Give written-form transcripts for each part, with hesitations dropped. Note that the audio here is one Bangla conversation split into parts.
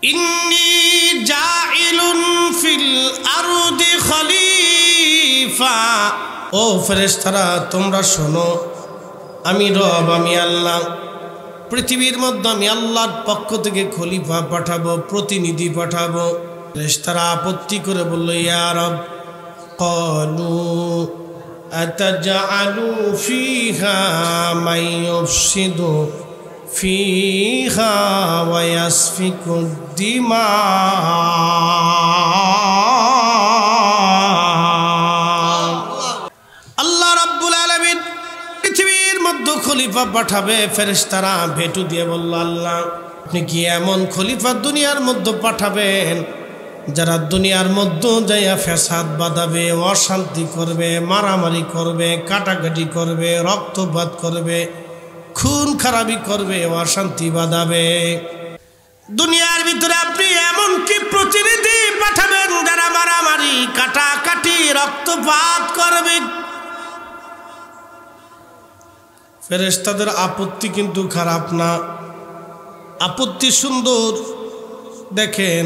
ইন্নী জাইলুন ফিল আরদি খলিফা। ও ফেরেশতারা তোমরা শোনো, আমি রব, আমি আল্লাহ, পৃথিবীর মধ্যে আমি আল্লাহর পক্ষ থেকে খলিফা পাঠাবো, প্রতিনিধি পাঠাবো। ফেরেশতারা আপত্তি করে বলল, ইয়া রব, ক্বালু আতাজআলু ফীহা মান ইউফসিদু ফীহা ওয়া ইয়াসফিকু দিমা। আল্লাহ রাব্বুল আলামিন পৃথিবীর মধ্যে খলিফা পাঠাবে। ফেরেশতারা ভেটু দিয়ে বলল, আল্লাহ আপনি কি এমন খলিফা দুনিয়ার মধ্যে পাঠাবেন যারা দুনিয়ার মধ্যে যাইয়া ফ্যাসাদ বাঁধাবে, অশান্তি করবে, মারামারি করবে, কাটাকাটি করবে, রক্তপাত করবে, খুন খারাপি করবে, অশান্তি বাঁধাবে? দুনিয়ার ভিতরে আপনি এমন কি প্রতিনিধি পাঠাবেন যারা মারামারি, কাটাকাটি, রক্তপাত করবে? ফেরেশতাদের আপত্তি কিন্তু খারাপ না, আপত্তি সুন্দর। দেখেন,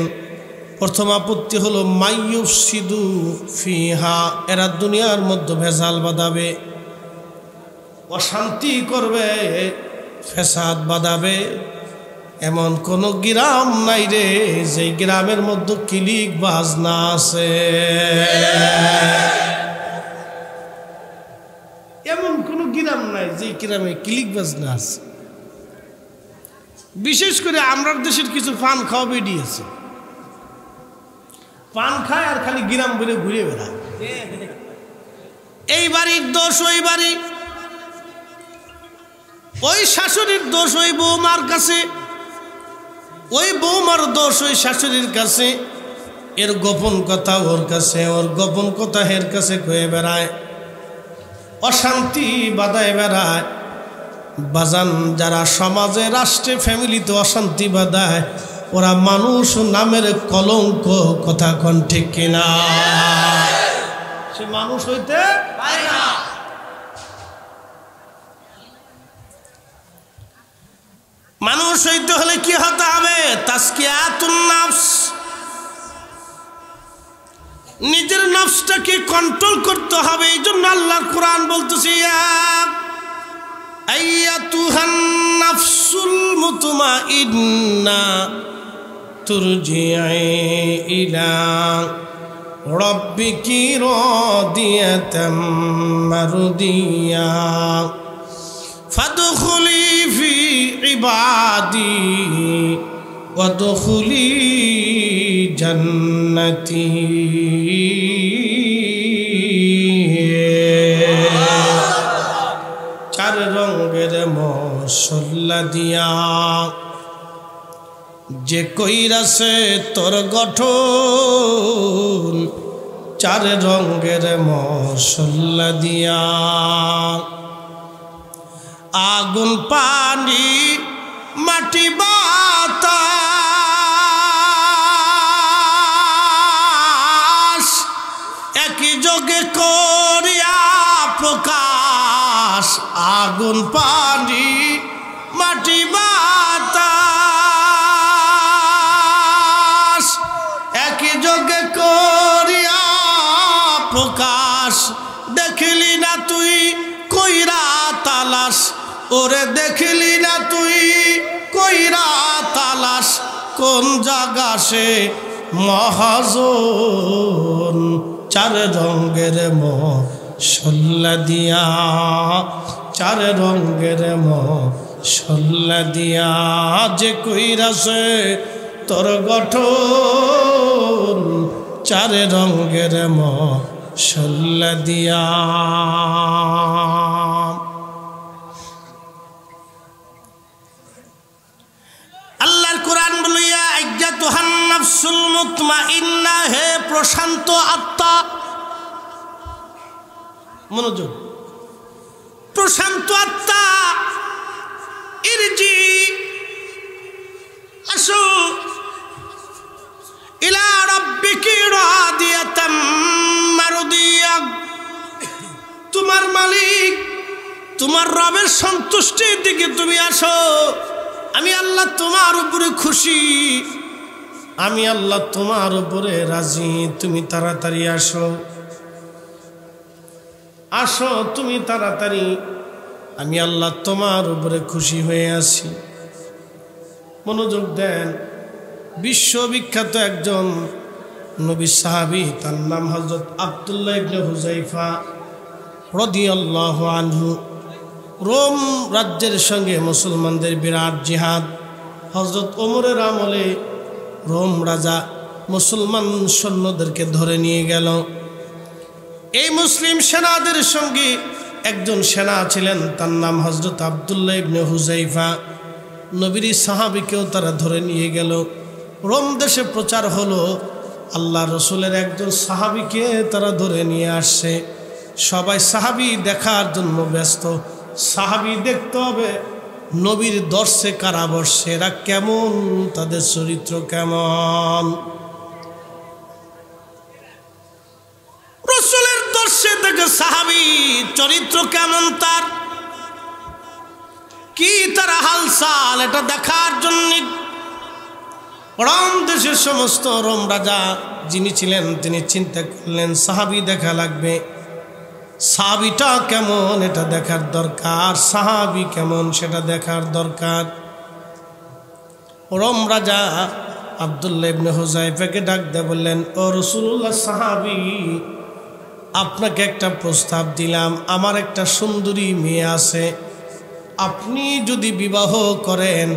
প্রথম আপত্তি হলো মাইয়ুফসিদু ফিহা, এরা দুনিয়ার মধ্যে ভেজাল বাঁধাবে, অশান্তি করবে, ফেসাদ বাঁধাবে। এমন কোন গ্রাম নাই রে যে গ্রামের মধ্যে কিলিক বাজনা আছে। এমন কোন গ্রাম নাই যে গ্রামে কিলিক বাজনা আছে। বিশেষ করে আমরা দেশের কিছু পান খাওয়া বেরিয়েছে, পান খায় আর খালি গ্রাম বেড়ে ঘুরে বেড়ায়। এই বাড়ির দোষ ওই বাড়ি, ওই শাশুড়ির দোষ ওই বৌমার কাছে, ওই বৌমার দোষ ওই শাশুড়ির কাছে, এর গোপন কথা ওর কাছে, ওর গোপন কথা এর কাছে কয়ে বেড়ায়, অশান্তি বাঁধায় বেড়ায়। বাজান, যারা সমাজে, রাষ্ট্রে, ফ্যামিলিতে অশান্তি বাঁধায় ওরা মানুষ নামের কলঙ্ক। কথা কোন ঠিক কিনা? সে মানুষ হইতে পারে না। মানুষ হইতে হলে কি হতে হবে? তাজকিয়াতুন নফস, নিজের নফসটাকে কন্ট্রোল করতে হবে। এই জন্য আল্লাহর কোরআন বলতেছে, ইয়া আইয়াতুহান নাফসুল মুতমাইন্না তুরজিই ইলা রাব্বিকি রাদিয়াতাম মারদিয়া ফাদখুলি ফি ইবাদি ওয়াদখুলি জান্নাতি। চার রঙের মশলা দিয়া যে কইরাছে তোর গঠন, চার রঙের মশলা দিয়া। আগুন, পানি, মাটি, বাতাস একই যোগে করিয়া প্রকাশ। আগুন, পানি, মাটি, বাতাস একই যোগে করিয়া প্রকাশ। দেখলি না তুই কইরা তালাশ, ওরে দেখলি না তুই কইরা তালাশ, কোন জায়গা সে মহাজন। চার রঙের মশলা দিয়া, চার রঙের মশলা দিয়া যে কইরাছে তোর গঠন, চার রঙের মশলা দিয়া। আল্লাহর কোরআন বলিয়া আইয়াতুহান নাফসুল মুতমাইন্না, হে প্রশান্ত আত্মা, মনোযোগ, প্রশান্ত আত্মা, ইরজি, আসো, ইলা রাব্বিকি রাদিয়াতাম মারদিয়া, তোমার মালিক, তোমার রবের সন্তুষ্টির দিকে তুমি আসো। আমি আল্লাহ তোমার উপরে খুশি, আমি আল্লাহ তোমার উপরে রাজি, তুমি তাড়াতাড়ি আসো, আসো তুমি তাড়াতাড়ি, আমি আল্লাহ তোমার উপরে খুশি হয়ে আছি। মনোযোগ দেন, বিশ্ববিখ্যাত একজন নবী সাহাবী, তার নাম হযরত আব্দুল্লাহ ইবনে হুযায়ফা রাদিয়াল্লাহু আনহু। রোম রাজ্যের সঙ্গে মুসলমানদের বিরাট জিহাদ। হযরত ওমরের আমলে রোম রাজা মুসলমান সৈন্যদেরকে ধরে নিয়ে গেল। এই মুসলিম সেনাদের সঙ্গে একজন সেনা ছিলেন, তার নাম হযরত আব্দুল্লাহ ইবনে হুযায়ফা। নবীর সাহাবীকেও তারা ধরে নিয়ে গেল। রোম দেশে প্রচার হলো আল্লাহ রসুলের একজন সাহাবীকে তারা ধরে নিয়ে আসছে। সবাই সাহাবী দেখার জন্য ব্যস্ত। সাহাবী দেখতে হবে নবীর দর্শে কারা বসছে, এরা কেমন, তাদের চরিত্র কেমন। রসুলের দর্শে দেখে সাহাবী চরিত্র কেমন, তার কি তার হালচাল, এটা দেখার জন্য রোম দেশের সমস্ত রোম রাজা যিনি ছিলেন তিনি চিন্তা করলেন সাহাবী দেখা লাগবে, সাহাবীটা কেমন এটা দেখার দরকার, সাহাবী কেমন সেটা দেখার দরকার। রোম রাজা আব্দুল্লাহ ইবনে হুযায়ফাকে ডাক দিয়ে বললেন, ও রাসূলুল্লাহ, সাহাবী, আপনাকে একটা প্রস্তাব দিলাম, আমার একটা সুন্দরী মেয়ে আছে, আপনি যদি বিবাহ করেন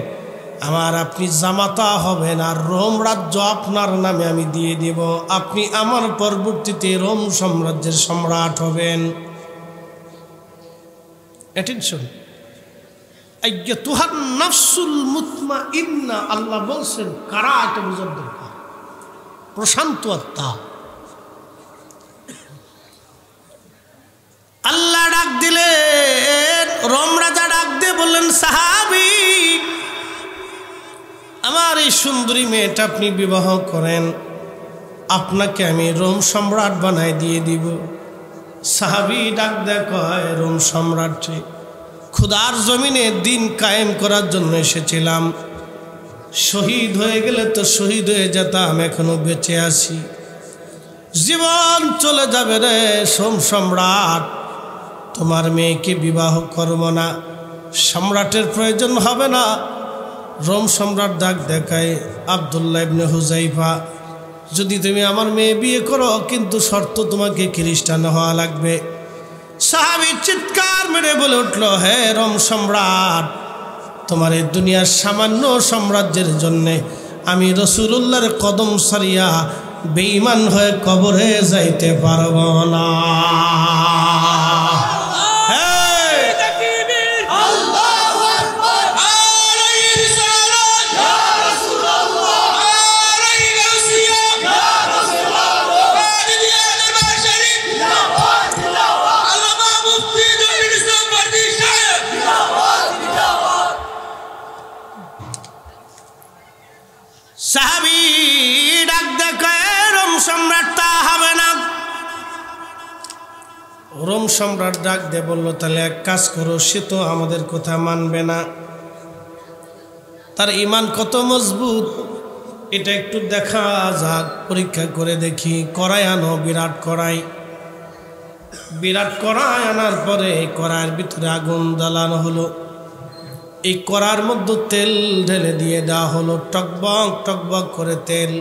আমার আপনি জামাতা হবেন, আর রোম রাজ্য আপনার নামে আমি দিয়ে দেব, আপনি আমার পরবর্তীতে রোম সাম্রাজ্যের সম্রাট হবেন। অ্যাটেনশন, আইয়াতুহান নাফসুল মুতমাইন্না, আল্লাহ বলছেন কারা, এটা বোঝার দরকার, প্রশান্ত আত্মা। আল্লাহ ডাক দিলেন, রোম রাজা ডাক দিয়ে বললেন, সাহাবী, আমার এই সুন্দরী মেয়েটা আপনি বিবাহ করেন, আপনাকে আমি রোম সম্রাট বানাই দিয়ে দিব। সাহাবী ডাক দেয়, কয় রোম সম্রাট, খোদার জমিনে দিন কায়েম করার জন্য এসেছিলাম, শহীদ হয়ে গেলে তো শহীদ হয়ে যেতাম, এখনো বেঁচে আছি, জীবন চলে যাবে রে সোম সম্রাট, তোমার মেয়েকে বিবাহ করব না, সম্রাটের প্রয়োজন হবে না। রোম সম্রাট ডাক দেখায়, আব্দুল্লাহ ইবনে হুযায়ফা, যদি তুমি আমার মেয়ে বিয়ে করো কিন্তু শর্ত তোমাকে খ্রিস্টান হওয়া লাগবে। সাহাবী চিৎকার মেরে বলে উঠল, হে রোম সম্রাট, তোমার এই দুনিয়ার সামান্য সাম্রাজ্যের জন্যে আমি রাসূলুল্লাহর কদম সারিয়া বেঈমান হয়ে কবরে যাইতে পারব না। সাহাবী ডাক দেখে, রোম সম্রাট তা হবে না। রোম সম্রাট ডাক দিয়ে বলল, তাহলে এক কাজ করো, সে তো আমাদের কথা মানবে না, তার ঈমান কত মজবুত এটা একটু দেখা যাক, পরীক্ষা করে দেখি, কড়াই আনো, বিরাট কড়াই, বিরাট কড়াই আনার পরে কড়াইয়ের ভিতরে আগুন জ্বালানো হলো, এই কড়ার মধ্যে তেল ঢেলে দিয়ে দেওয়া হলো, টকবক টকবক করে তেল।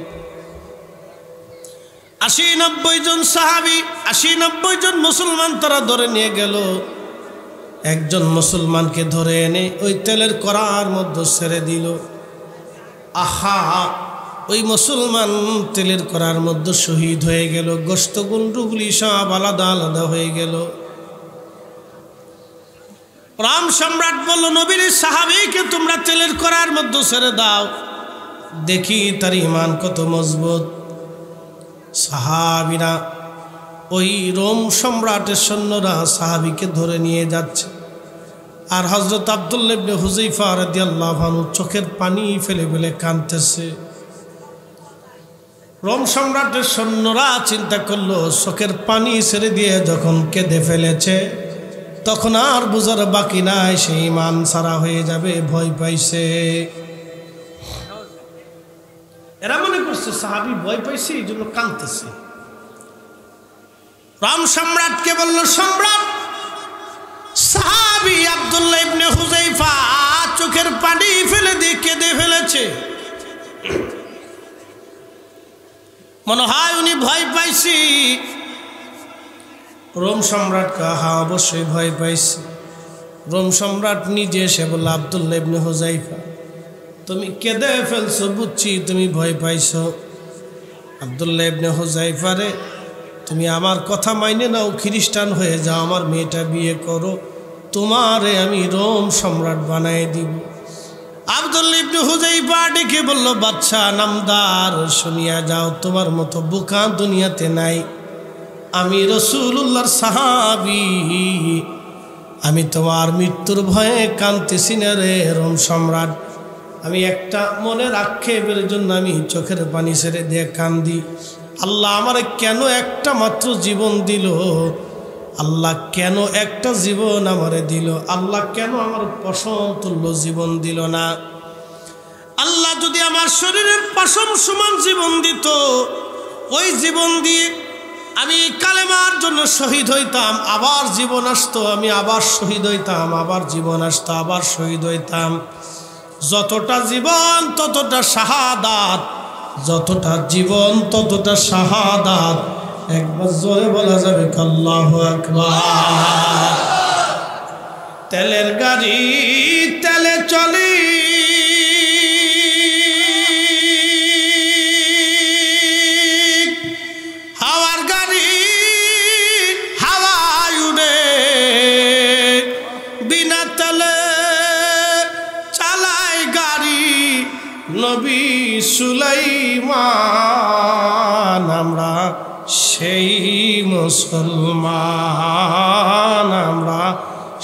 ৮০-৯০ জন সাহাবী, ৮০-৯০ জন মুসলমান তারা ধরে নিয়ে গেল। একজন মুসলমানকে ধরে এনে ওই তেলের কড়ার মধ্যে ছেড়ে দিল। আহা, ওই মুসলমান তেলের কড়ার মধ্যে শহীদ হয়ে গেল, গোশত গুন্ডুগুলি সব আলাদা আলাদা হয়ে গেল। রাম সম্রাট বলল, নবীর সাহাবীকে তোমরা তেলের কড়ার মধ্যে ছেড়ে দাও, দেখি তার ঈমান কত মজবুত। সাহাবীরা, ওই রোম সম্রাটের সৈন্যরা সাহাবীকে ধরে নিয়ে যাচ্ছে, আর হযরত আব্দুল্লাহ ইবনে হুযায়ফা রাদিয়াল্লাহু আনহু চোখের পানি ফেলে ফেলে কাঁদতেছে। রোম সম্রাটের সৈন্যরা চিন্তা করলো, চোখের পানি ছেড়ে দিয়ে যখন কেঁদে ফেলেছে তখন আর বুঝার বাকি নাই, সেই ঈমান ছাড়া হয়ে যাবে, ভয় পাইছে। এরা মনে করছে সাহাবী ভয় পাইছে, এই জন্য কাঁদতেছে। রোম সম্রাটকে বলল, সম্রাট, সাহাবী আব্দুল্লাহ ইবনে হুযায়ফা চোখের পানি ফেলে দিয়ে কেঁদে ফেলেছে, মনে হয় উনি ভয় পাইছি। রোম সম্রাট হ্যাঁ অবশ্যই ভয় পাইছি। রোম সম্রাট নিজে এসে বলল, আব্দুল্লাহ ইবনে হুযায়ফা, তুমি কেঁদে ফেলছো, বুঝছি তুমি ভয় পাইছো। আব্দুল্লাহ ইবনে হুযায়ফা রে, তুমি আমার কথা মাইনে নাও, খ্রিস্টান হয়ে যাও, আমার মেয়েটা বিয়ে করো, তোমারে আমি রোম সম্রাট বানাই দিব। আব্দুল্লাহ ইবনে হুযায়ফা ডেকে বলল, বাদশা নামদার, শুনিয়া যাও, তোমার মতো বোকা দুনিয়াতে নাই। আমি রাসূলুল্লাহর সাহাবী, আমি তোমার মৃত্যুর ভয়ে কাঁদতেছি না রে রোম সম্রাট। আমি একটা মনের আক্ষেপের জন্য আমি চোখের পানি ছেড়ে দিয়ে কান্দি। আল্লাহ আমার কেন একটা মাত্র জীবন দিল? আল্লাহ কেন একটা জীবন আমারে দিল? আল্লাহ কেন আমার পশম তুল্য জীবন দিল না? আল্লাহ যদি আমার শরীরের পশম সমান জীবন দিত, ওই জীবন দিয়ে আমি কালেমার জন্য শহীদ হইতাম, আবার জীবন আসতো, আমি আবার শহীদ হইতাম, আবার জীবন আসতো, আবার শহীদ হইতাম। যতটা জীবন ততটা শাহাদাত, যতটা জীবন ততটা শাহাদাত। একবার জোরে বলা যাবে আল্লাহু আকবার। তেলের গাড়ি তেলে চলি, হাওয়ার গাড়ি হাওয়ায় উড়ে, বিনা তেলে চালায় গাড়ি নবী সুলাইমান। আমরা সেই মুসলমান, আমরা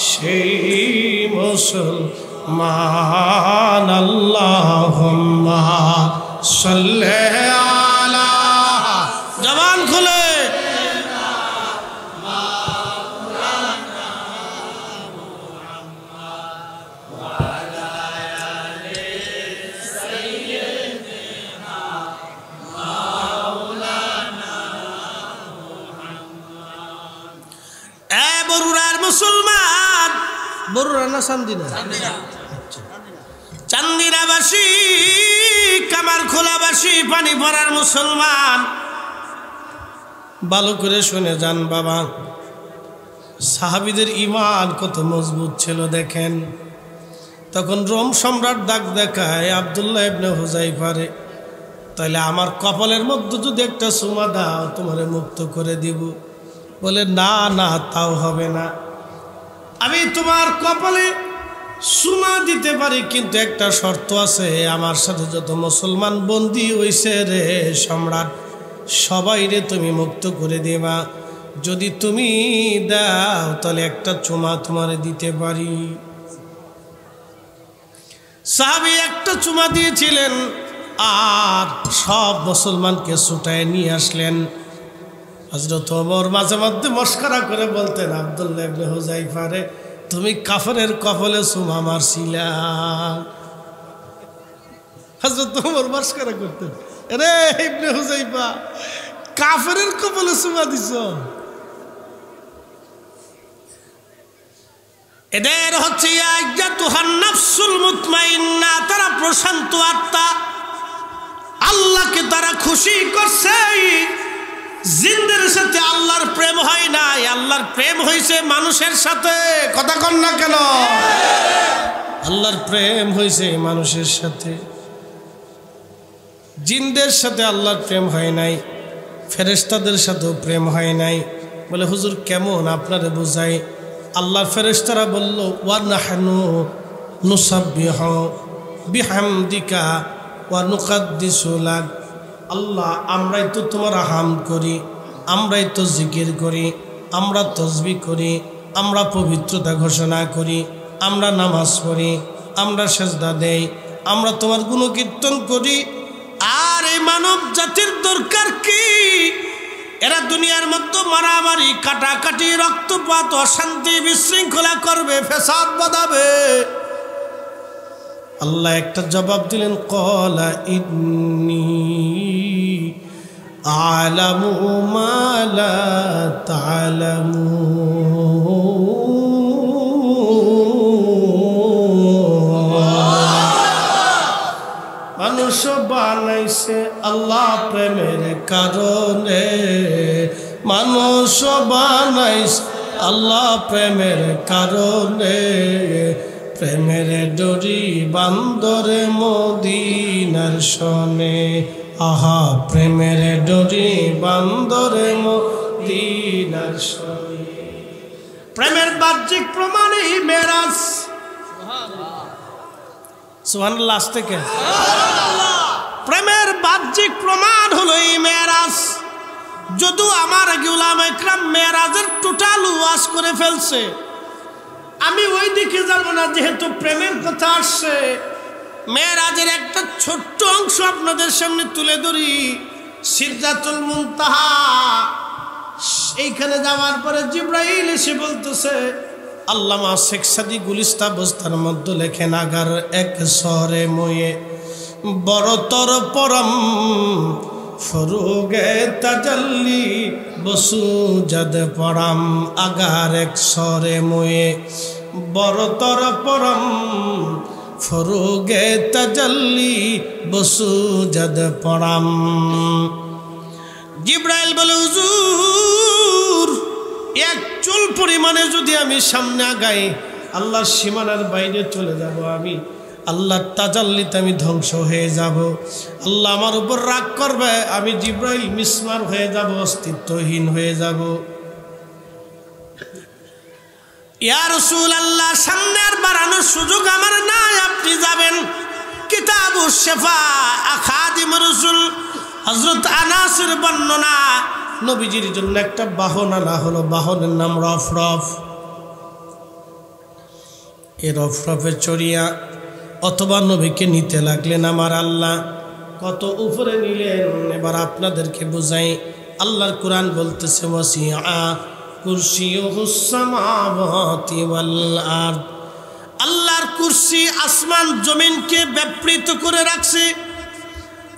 সেই মুসলমান। আল্লাহুম্মা সাল্লি আলা, জবান খুলে মুসলমান। বরুড়া না চান্দিনা? চান্দিনাবাসী, কামারখোলাবাসী, পানি ভরার মুসলমান, ভালো করে শুনে যান বাবা। সাহাবীদের ঈমান কত মজবুত ছিল দেখেন। তখন রোম সম্রাট ডাক দেখায় আব্দুল্লাহ ইবনে হুযায়ফারে, তাহলে আমার কপালের মধ্যে যদি একটা চুমা দাও, তোমারে মুক্ত করে দিব। বলে, না না, তাও হবে না, আমি তোমার কপালে চুমা দিতে পারি, কিন্তু একটা শর্ত আছে, আমার সাথে যত মুসলমান বন্দী হইছে রে সম্রাট, সবাই রে তুমি মুক্ত করে দিবা। যদি তুমি দাও তাহলে একটা চুমা তোমারে দিতে পারি। সাহাবী একটা চুমা দিয়েছিলেন, আর সব মুসলমানকে ছুটায় নিয়ে আসলেন। হযরত ওমর মাঝে মধ্যে মস্করা করে বলতেন, আব্দুল্লাহ ইবনে হুযায়ফা রে, তুমি কাফেরের কপালে চুমা মারছিলা। হযরত ওমর মস্করা করতেন, রে ইবনে হুযায়ফা, কাফেরের কপালে চুমা দিছ। এদের হচ্ছে ইয়াতুহান নাফসুল মুতমাইন্না, তারা প্রশান্ত আত্মা, আল্লাহকে তারা খুশি করছে। জিন্দের সাথে আল্লাহর প্রেম হয় নাই, আল্লাহর প্রেম হয়েছে মানুষের সাথে। কথা কন না কেন? আল্লাহর প্রেম হয়েছে মানুষের সাথে, জিনদের সাথে আল্লাহর প্রেম হয় নাই, ফেরেশতাদের সাথেও প্রেম হয় নাই। বলে, হুজুর কেমন আপনারে বোঝাই? আল্লাহর ফেরেশতারা বলল, ওয়া নাহনু নুসাব্বিহু বিহামদিকা ওয়া নুকাদ্দিসু লাক। আল্লাহ, আমরাই তো তোমার হামদ করি, আমরাই তো জিকির করি, আমরা তসবিহ করি, আমরা পবিত্রতা ঘোষণা করি, আমরা নামাজ পড়ি, আমরা সেজদা দেই, আমরা তোমার গুণকীর্তন করি। আর এই মানব জাতির দরকার কি? এরা দুনিয়ার মধ্যে মারামারি, কাটাকাটি, রক্তপাত, অশান্তি, বিশৃঙ্খলা করবে, ফ্যাসাদ বাঁধাবে। আল্লাহ একটা জবাব দিলেন, ক্বালা ইন্নী আ'লামু মা লা তা'লামুন। মানুষ বানাইছে আল্লাহ প্রেমের কারণে, মানুষ বানাইছে আল্লাহ প্রেমের কারণে, প্রেমের ডোরি বান্দরে মদিনার শনে। আহা, প্রেমের ডোরি বান্দরে মদিনার শনে। প্রেমের বাহ্যিক প্রমাণই মেরাজ। সুবহানাল্লাহ, আসতে কে? প্রেমের বাহ্যিক প্রমাণ হলো এই মেরাজ। যদিও আমার আগে উলামা ইকরাম মেরাজের টোটাল ওয়াজ করে ফেলছে, আমি ওই দিকে যাব না, যেহেতু প্রেমের কথা আসছে। মেরাজের একটা ছোট্ট অংশ আপনাদের সামনে তুলে ধরি। সিদরাতুল মুনতাহা, এইখানে যাওয়ার পরে জিবরাইল এসে বলতেছে, আল্লামা শেখ সাদি গুলিস্তা বস্তার মধ্যে লেখেন, আগার এক সরে ময়ে বড়তর পরম ফরুগে তাজাল্লি বসুজদ পরম। আগার এক সরে ময়ে বড়তর পরম ফরুগে তাজাল্লি বসুজদ পরম। জিবরাইল বলে, হুজুর, এক চুল পরিমাণে যদি আমি সামনে আগাই, আল্লাহর সীমানার বাইরে চলে যাব, আমি আল্লাহর তাজাল্লিতে আমি ধ্বংস হয়ে যাব। আল্লাহ আমার উপর রাগ করবে, আমি জিবরাইল মিসমার হয়ে যাব, অস্তিত্বহীন হয়ে যাব। ইয়া রাসূলুল্লাহ, সামনে আর বাড়ানোর সুযোগ আমার নাই, আপনি যাবেন। কিতাবুশ শিফা খাদিমুর রাসূল হযরত আনাসের বর্ণনা, নবীজির জন্য একটা বাহন আনা হলো, বাহনের নাম রফরফ। এই রফরফে চড়িয়া অথবা নবীকে নিতে লাগলেন আমার আল্লাহ। কত উপরে নিলেন এবার আপনাদেরকে বুঝাই। আল্লাহর কোরআন বলতেছে, ওয়াসিআ কুরসিয়ুহুস সামাওয়াতি ওয়াল আরদ। আল্লাহর কুরসি আসমান জমিনকে ব্যাপৃত করে রাখছে।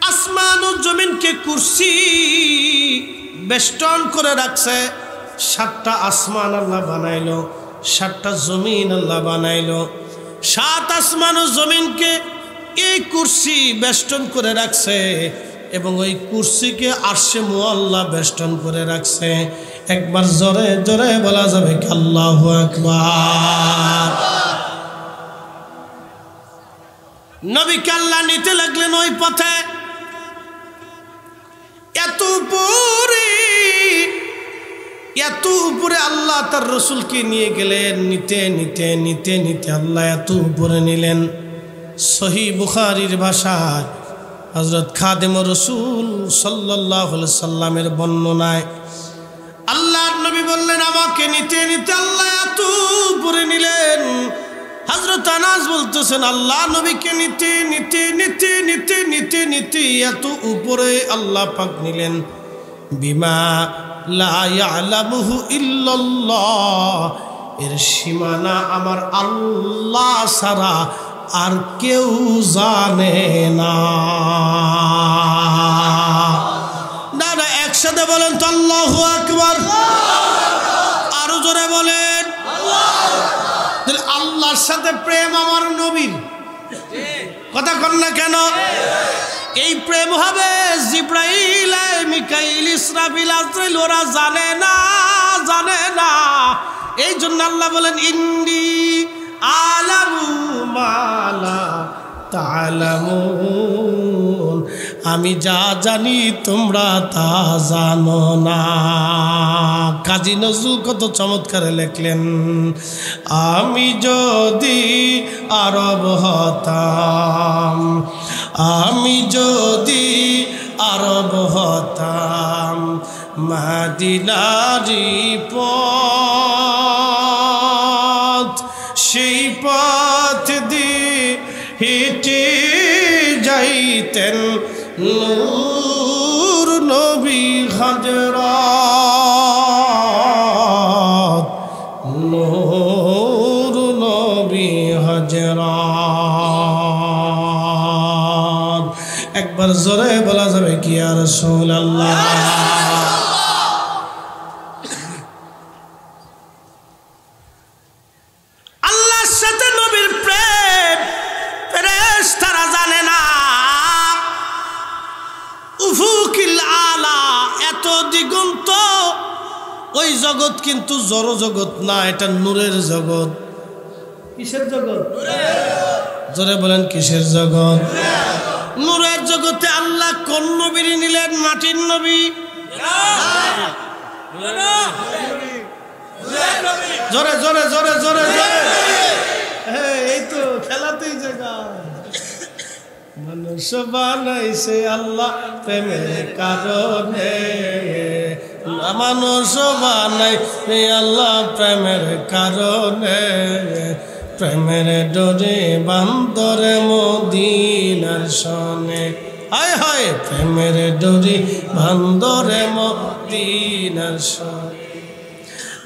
আসমান ও জমিনকে কুরসি বেষ্টন করে রাখছে। 7টা আসমান আল্লাহ বানাইলো, 7টা জমিন আল্লাহ বানাইলো। 7 আসমান ও জমিনকে এই কুরসি বেষ্টন করে রাখছে, এবং ওই কুরসিকে আরশে মুআল্লা বেষ্টন করে রাখছে। একবার জোরে জোরে বলা যাবে কি আল্লাহু আকবার। নবীকে আল্লাহ নিতে লাগলেন ওই পথে। এত উপরে আল্লাহ তার রসুলকে নিয়ে গেলেন। নিতে নিতে নিতে নিতে আল্লাহ এত উপরে নিলেন। সহিহ বুখারীর ভাষায় হযরত খাদিমুর রাসূল সাল্লাল্লাহু আলাইহি সাল্লামের বর্ণনায় আল্লাহর নবী বললেন, আমাকে নিতে নিতে আল্লাহ এত উপরে নিলেন। হযরত আনাস বলতেছেন, আল্লাহ নবীকে নিতে নিতে নিতে নিতে নিতে নিতে এত উপরে আল্লাহ পাক নিলেন। বিমা লা ইয়ালামুহু ইল্লাল্লাহ, এর সীমানা আমার আল্লাহ ছাড়া আর কেউ জানে না। না, একসাথে বলেন তো আল্লাহু আকবার। আরো জোরে বলেন। আল্লাহর সাথে প্রেম আমার নবীর, কথা কন না কেন? এই প্রেম হবে জিবরাইল, মিকাইল, ইসরাফিল, আজরাইল ওরা জানে না, জানে না। এই জন্য আল্লাহ বলেন, ইন্নী আ'লামু মা লা তা'লামুন, আমি যা জানি তোমরা তা জানো না। কাজী নজরুল কত চমৎকারে লেখলেন, আমি যদি আরব হতাম, আমি যদি আরব হতাম, মদিনারি পথ সেই পথ দিয়ে হেঁটে যাইতেন নূর নবী হযরত, নূর নবী হযরত। একবার জোরে বলা যাবে কি ইয়া রাসূলুল্লাহ। আল্লাহর সাথে নবীর প্রেম ফেরেশতারা জানে না। উফুকিল আলা, এত দিগন্ত, ওই জগৎ কিন্তু জড় জগৎ না, এটা নূরের জগৎ। কিসের জগৎ? জোরে বলেন কিসের জগৎ? নূরের জগতে আল্লাহ কোন নবীর নিলেন? মাটির নবী। জোরে জোরে জোরে জোরে জোরে, এই তো খেলাতেই জায়গা। মানুষ বানাইছে আল্লাহ প্রেমের কারণে, মানুষ বানাইছে আল্লাহ প্রেমের কারণে, প্রেমের ডোরে বান্দরে মদিনার শনে, হায় হায় প্রেমের ডোরে বান্দরে মদিনার শনে।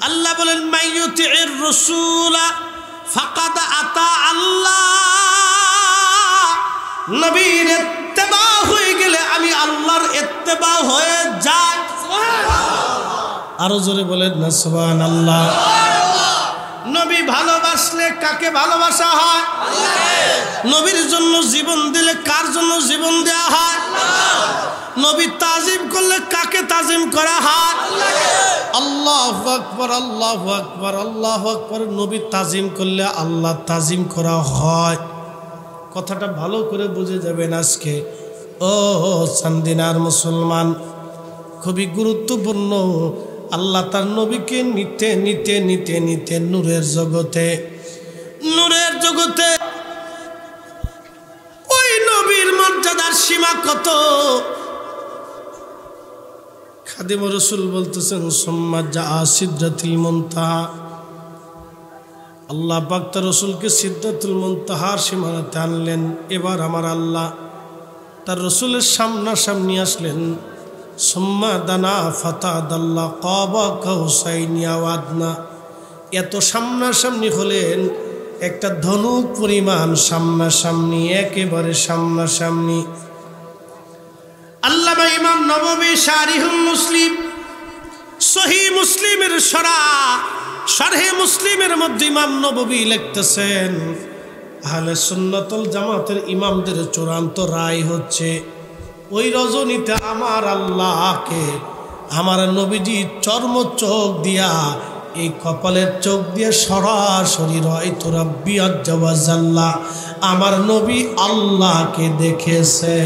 আল্লাহ বলেন মাইয়ুতির রাসূলা ফাকাদ আতা আল্লাহ, নবীর ইত্তেবা হয়ে গেলে আমি আল্লাহর ইত্তেবা হয়ে যাই। আরো জোরে বলেন না সুবহানাল্লাহ। নবী ভালোবাসলে কাকে ভালোবাসা হয়? নবীর জন্য জীবন দিলে কার জন্য জীবন দেওয়া হয়? নবী তাজিম করলে কাকে তাজিম করা হয়? আল্লাহু আকবার আল্লাহু আকবার আল্লাহু আকবার। নবী তাজিম করলে আল্লাহ তাজিম করা হয়। কথাটা ভালো করে বুঝে যাবেন আজকে। ও চান্দিনার মুসলমান, খুবই গুরুত্বপূর্ণ। আল্লাহ তার নবীকে নিতে নিতে নিতে নিতে নূরের জগতে, নূরের জগতে ওই নবীর মর্যাদার সীমা কত। খাদিম রাসূল বলতেছেন সুম্মা জাআ সিদরাতুল মুনতাহা, আল্লাহ পাক তার রাসূলকে সিদরাতুল মুনতাহার সীমানাতে আনলেন। এবার আমার আল্লাহ তার রাসূলের সামনাসামনি আসলেন। সুম্মা দানা ফাতাদাল্লাহ কাবা কাউসাইনি আও আদনা, এত সামনাসামনি হলেন, একটা ধনুক পরিমাণ সামনাসামনি, একেবারে সামনাসামনি। আল্লামা ইমাম নববী শারিহুল মুসলিম, সহিহ মুসলিমের শারহে মুসলিমের মধ্যে ইমাম নববী লিখতেছেন, আহলে সুন্নাত ওয়াল জামাতের ইমামদের চূড়ান্ত রায় হচ্ছে ওই রজনীতে আমার আল্লাহকে আমার নবীজি চর্ম চোখ দিয়া, এই কপালের চোখ দিয়ে সরাসরি রায়তু রাব্বি আজ্জা ওয়া জাল্লা, আমার নবী আল্লাহকে দেখেছে।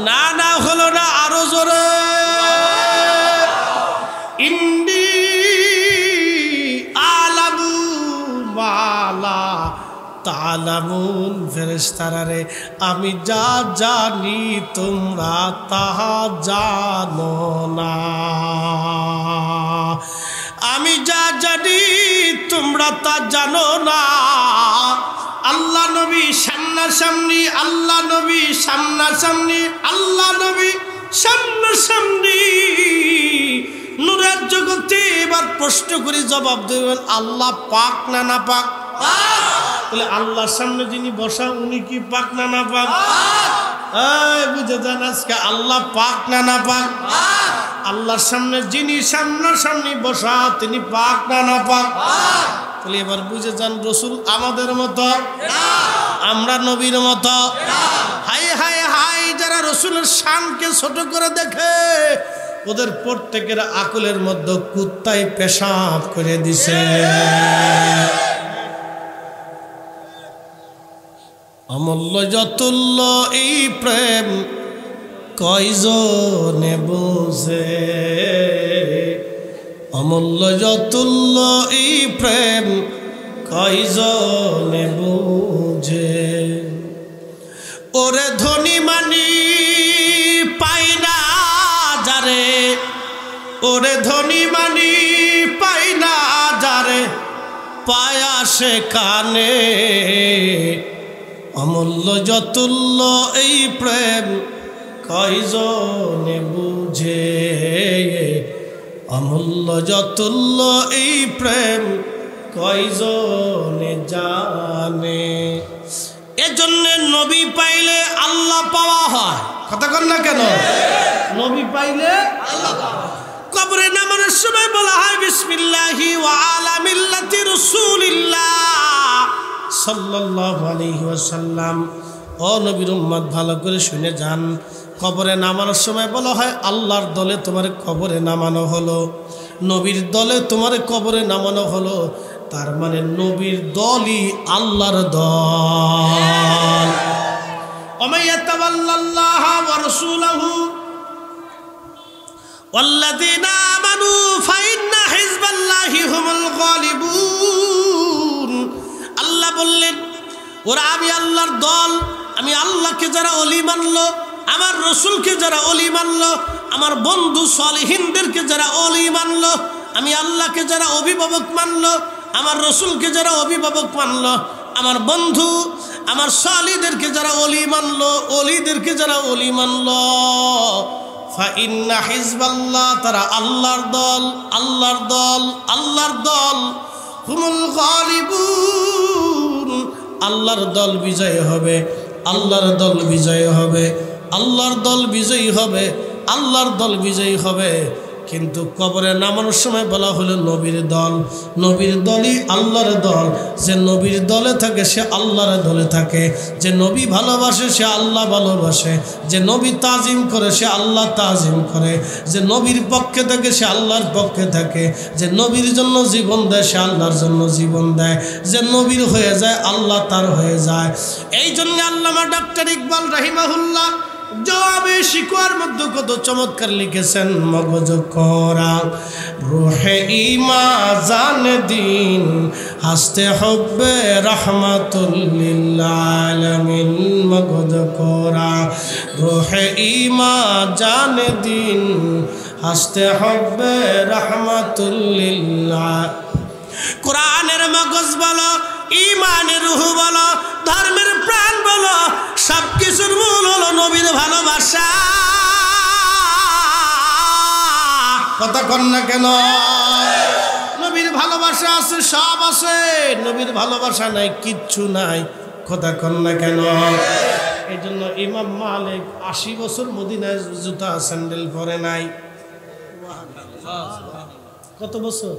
না না হলো না, আরো জোরে। ইন্দি আলামু মালা তালামুন, ফেরেশতারা রে আমি যা জানি তোমরা তাহা জানো না, আমি যা জানি তোমরা তা জানো না। আল্লাহ নবী সামনাসামনি, আল্লাহ নবী সামনাসামনি, আল্লাহ নবী সামনাসামনি নূরের জগতে। এবার প্রশ্ন করি, জবাব দেবেন আল্লাহ পাক না না পাক? বলে আল্লাহর সামনে যিনি বসা উনি কি পাক না না পাক? বুঝে যান আজকে আল্লাহ পাক না না পাক? আল্লাহর সামনে যিনি সামনাসামনি বসা তিনি পাক না না পাক? তাহলে এবার বুঝে যান রাসূল আমাদের মতো, আমরা নবীর মতো। হাই হাই হাই, যারা রাসূলের শানকে ছোট করে দেখে ওদের প্রত্যেকের আকলের মধ্যে কুত্তায় পেশাব করে দিছে। অমূল্য যতুল্য এই প্রেম কয়জনে বুঝে, অমূল্য যতুল্য এই প্রেম কয়জনে বুঝে। ওরে ধনী মানি পাই না যারে, ওরে ধনী মানি পাই না যারে, পায়া সে কানে। অমূল্য যতুল্য এই প্রেম কয়জনে বুঝে, অমূল্য যতুল্য এই প্রেম কয়জনে জানে। এজন্য নবী পাইলে আল্লাহ পাওয়া হয়। কথা কন না কেন? নবী পাইলে আল্লাহ পাওয়া। কবরে নামানোর সময় বলা হয় বিসমিল্লাহি ওয়া আলা মিল্লাতি রাসূলিল্লাহ সাল্লাল্লাহু আলাইহি ওয়াসাল্লাম। ও নবীর উম্মত ভালো করে শুনে যান, কবরে নামানোর সময় বলা হয় আল্লাহর দলে তোমার কবরে নামানো হলো, নবীর দলে তোমার কবরে নামানো হলো। তার মানে নবীর দলই আল্লাহর দল। ওমাইয়াতাওয়াল্লাল্লাহ ওয়া রাসূলহু ওয়াল্লাযীনা আমানু ফাইন্না হিজবাল্লাহি হুমুল গালিবুন। আল্লাহ বললেন ওরা আমি আল্লাহর দল, আমি আল্লাহকে যারা ওলি মানলো, আমার রসুলকে যারা ওলি মানলো, আমার বন্ধু সালেহিনদেরকে যারা ওলি মানলো, আমি আল্লাহকে যারা অভিভাবক মানলো, আমার রসুলকে যারা অভিভাবক মানলো, আমার বন্ধু আমার সালিদেরকে যারা ওলি মানলো, ওলিদেরকে যারা ওলি মানলো, ফাইন্না হিজবাল্লাহ তারা আল্লাহর দল, আল্লাহর দল, আল্লাহর দল, হুমুল গালিবুন আল্লাহর দল বিজয় হবে, আল্লাহর দল বিজয় হবে, আল্লাহর দল বিজয়ী হবে, আল্লাহর দল বিজয়ী হবে। কিন্তু কবরে নামানোর সময় বলা হলো নবীর দল, নবীর দলই আল্লাহর দল। যে নবীর দলে থাকে সে আল্লাহর দলে থাকে, যে নবী ভালোবাসে সে আল্লাহ ভালোবাসে, যে নবী তাজিম করে সে আল্লাহ তাজিম করে, যে নবীর পক্ষে থাকে সে আল্লাহর পক্ষে থাকে, যে নবীর জন্য জীবন দেয় সে আল্লাহর জন্য জীবন দেয়, যে নবীর হয়ে যায় আল্লাহ তার হয়ে যায়। এই জন্য আল্লামা ডক্টর ইকবাল রাহিমাহুল্লাহ জবাবে শিকোয়ার মধ্যে কত চমৎকার লিখেছেন, মগজ করা রুহে ইমা জান দিন হাসতে হবে রাহমাতুল লিল আলামিন। মগজ করা রুহে ইমা জান দিন হাসতে হবে রাহমাতুল লিল। কোরআনের মগজ বলো, ইমানের রূহ বলো, ধর্মের প্রাণ বলো, সব কিছুর মূল হলো নবীর ভালোবাসা। কথা কন না কেন? নবীর ভালোবাসা আছে, সব আছে, নবীর ভালোবাসা নাই কিচ্ছু নাই। কথা কন না কেন? এই জন্য ইমাম মালিক 80 বছর মদিনায় জুতা স্যান্ডেল পরে নাই। কত বছর?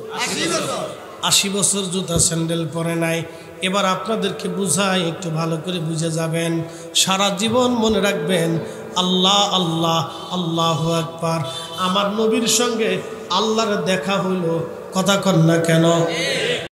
80 বছর জুতা স্যান্ডেল পরে নাই। এবার আপনাদেরকে বুঝাই, একটু ভালো করে বুঝে যাবেন, সারা জীবন মনে রাখবেন। আল্লাহ আল্লাহ আল্লাহু আকবার। আমার নবীর সঙ্গে আল্লাহর দেখা হইল। কথা কন না কেন?